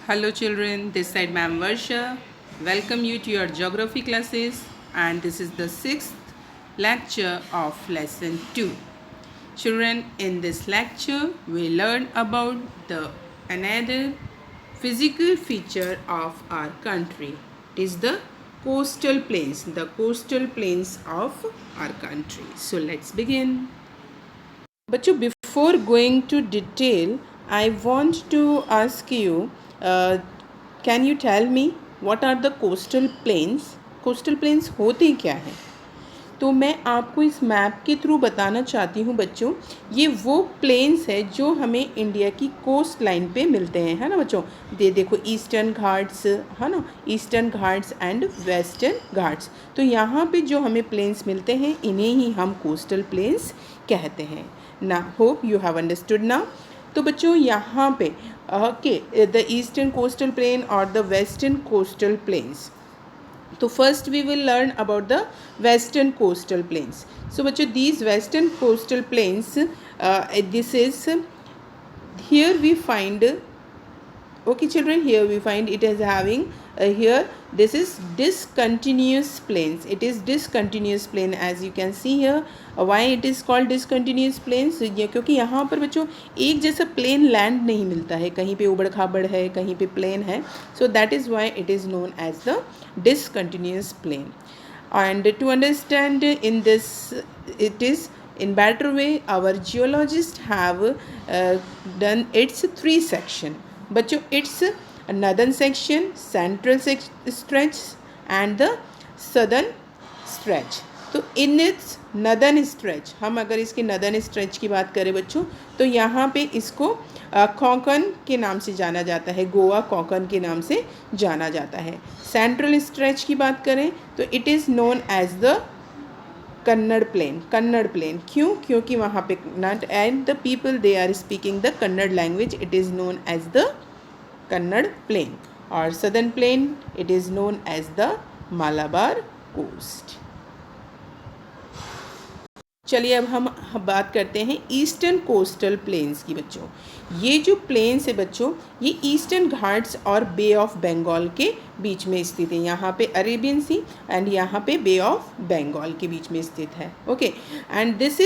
Hello children, this side Ma'am Varsha. Welcome you to your geography classes, and this is the 6th lecture of lesson 2. Children, in this lecture we learn about the another physical feature of our country. It is the coastal plains of our country. So let's begin. Bachcho, before going to detail, I want to ask you, uh, can you tell me what are the coastal plains? Coastal plains होते क्या हैं? तो मैं आपको इस map के through बताना चाहती हूँ बच्चों, ये वो प्लेन्स है जो हमें इंडिया की कोस्ट लाइन पे मिलते हैं, है ना बच्चों। देखो ईस्टर्न घाट्स, है ना, eastern Ghats and western Ghats. तो यहाँ पे जो हमें प्लेन्स मिलते हैं इन्हें ही हम कोस्टल प्लेन्स कहते हैं ना। Hope you have understood now. तो बच्चों यहाँ पे द ईस्टर्न कोस्टल प्लेन और द वेस्टर्न कोस्टल प्लेन्स। तो first we will learn about the western coastal plains. So बच्चों these western coastal plains, this is here we find, okay children, here we find it is having here this is discontinuous plains. It is discontinuous plain as you can see here. Why it is called discontinuous plains? ये क्योंकि यहाँ पर बच्चों एक जैसा plane land नहीं मिलता है, कहीं पे उबड़ खाबड़ है, कहीं पे प्लेन है. So that is why it is known as the discontinuous plain. And to understand in this, it is in better way our geologists have done its three section. बच्चों it's northern section, central stretch and the southern stretch. तो in its northern stretch, हम अगर इसके northern stretch की बात करें बच्चों तो यहाँ पे इसको कोंकण के नाम से जाना जाता है, गोवा कोंकण के नाम से जाना जाता है. सेंट्रल स्ट्रेच की बात करें तो it is known as the Kannada plain. क्यों? क्योंकि वहाँ पे not and the people they are speaking the Kannada language. It is known as the Kannada plain. और southern plain it is known as the Malabar coast. चलिए अब हम बात करते हैं ईस्टर्न कोस्टल प्लेन्स की. बच्चों ये जो प्लेन्स है बच्चों ये ईस्टर्न घाट्स और बे ऑफ बंगाल के बीच में स्थित है. यहाँ पे अरेबियन सी एंड यहाँ पे बे ऑफ बंगाल के बीच में स्थित है. Okay and this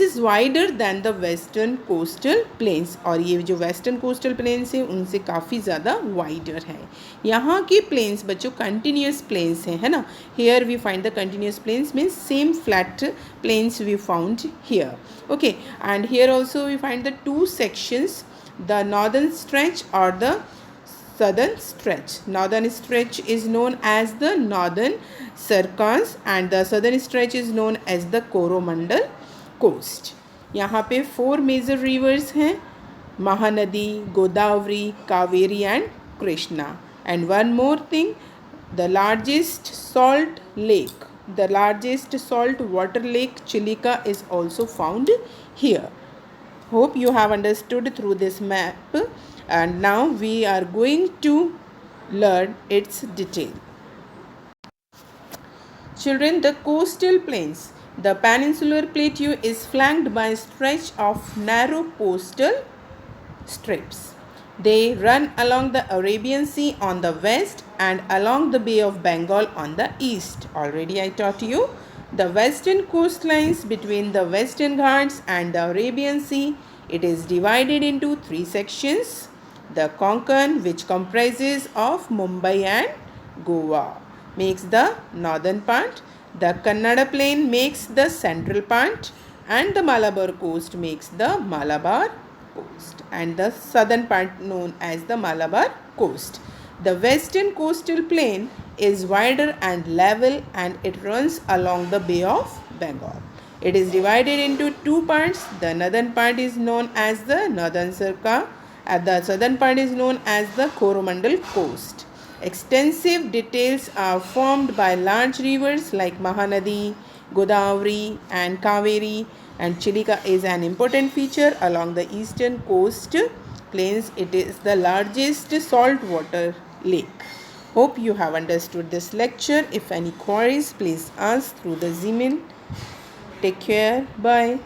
is wider than the western coastal plains. और ये जो वेस्टर्न कोस्टल प्लेन्स हैं उनसे काफ़ी ज़्यादा वाइडर है. यहाँ के प्लेन्स बच्चों कंटिन्यूस प्लेन्स हैं, है ना. Here we find the continuous plains means same flat plains we found here. Okay, and here also we find the two sections, the northern stretch or the southern stretch. Northern stretch is known as the northern circus and the southern stretch is known as the Coromandel coast. यहाँ पे 4 major rivers हैं, Mahanadi, Godavari, Kaveri and Krishna. And one more thing, the largest salt lake, the largest salt water lake Chilika is also found here. Hope you have understood through this map, and now we are going to learn its detail. Children, the coastal plains, the peninsular plateau is flanked by a stretch of narrow coastal strips. They run along the Arabian Sea on the west and along the Bay of Bengal on the east. Already I taught you the western coastlines between the Western Ghats and the Arabian Sea. It is divided into 3 sections. The Konkan, which comprises of Mumbai and Goa, makes the northern part. The Kannada plain makes the central part and the Malabar coast makes the Malabar coast and the southern part known as the Malabar coast. The western coastal plain is wider and level and it runs along the Bay of Bengal. It is divided into 2 parts. The northern part is known as the northern circa and the southern part is known as the Coromandel coast. Extensive details are formed by large rivers like Mahanadi, Godavari and Kaveri, and Chilika is an important feature along the eastern coast plains. It is the largest saltwater lake. Hope you have understood this lecture. If any queries, please ask through the Gmail. Take care. Bye.